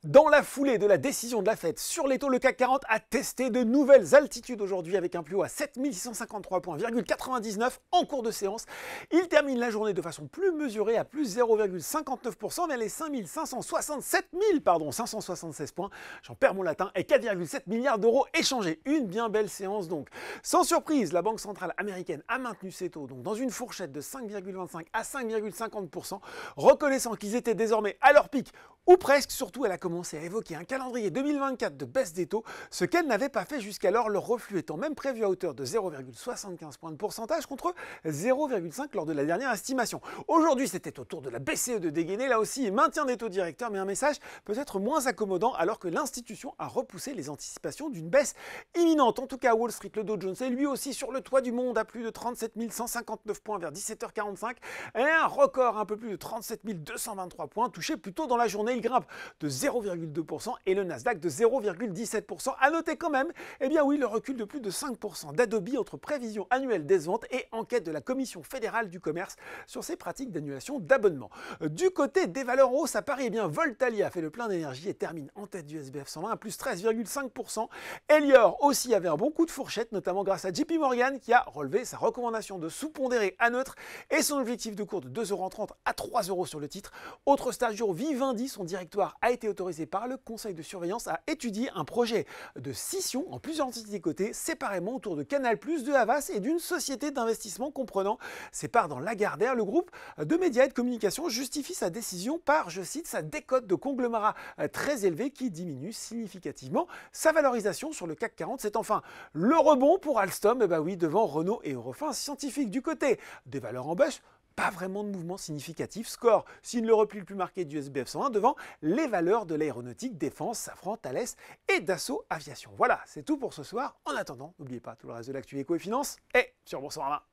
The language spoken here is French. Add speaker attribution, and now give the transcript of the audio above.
Speaker 1: Dans la foulée de la décision de la Fed sur les taux, le CAC 40 a testé de nouvelles altitudes aujourd'hui avec un plus haut à 7653,99 en cours de séance. Il termine la journée de façon plus mesurée à plus 0,59% vers les 576 points, j'en perds mon latin, et 4,7 milliards d'euros échangés. Une bien belle séance donc. Sans surprise, la Banque centrale américaine a maintenu ses taux donc dans une fourchette de 5,25 à 5,50%, reconnaissant qu'ils étaient désormais à leur pic ou presque. Surtout, elle a commencé à évoquer un calendrier 2024 de baisse des taux, ce qu'elle n'avait pas fait jusqu'alors, le reflux étant même prévu à hauteur de 0,75 points de pourcentage contre 0,5 lors de la dernière estimation. Aujourd'hui, c'était au tour de la BCE de dégainer, là aussi maintien des taux directeurs, mais un message peut-être moins accommodant alors que l'institution a repoussé les anticipations d'une baisse imminente. En tout cas, à Wall Street, le Dow Jones est lui aussi sur le toit du monde à plus de 37 159 points vers 17h45 et un record un peu plus de 37 223 points touché plus tôt dans la journée. Il grimpe de 0,2% et le Nasdaq de 0,17%. À noter quand même, eh bien oui, le recul de plus de 5% d'Adobe entre prévision annuelle des ventes et enquête de la Commission fédérale du commerce sur ses pratiques d'annulation d'abonnement. Du côté des valeurs en hausse à Paris, eh bien Voltalia a fait le plein d'énergie et termine en tête du SBF 120 à plus 13,5%. Elior aussi avait un bon coup de fourchette, notamment grâce à JP Morgan qui a relevé sa recommandation de sous-pondéré à neutre et son objectif de cours de 2,30 € à 3 € sur le titre. Autre star du jour, Vivendi, son directoire a été autorisé par le conseil de surveillance à étudier un projet de scission en plusieurs entités cotées séparément autour de Canal+, de Havas et d'une société d'investissement comprenant ses parts dans Lagardère. Le groupe de médias et de communication justifie sa décision par, je cite, sa décote de conglomérat très élevée qui diminue significativement sa valorisation sur le CAC 40. C'est enfin le rebond pour Alstom, devant Renault et Eurofins Scientifique. Du côté des valeurs en baisse, pas vraiment de mouvement significatif. Score, signe le repli le plus marqué du SBF 120 devant les valeurs de l'aéronautique, défense, Safran, Thales et Dassault Aviation. Voilà, c'est tout pour ce soir. En attendant, n'oubliez pas tout le reste de l'actu éco et finance est sur Boursorama.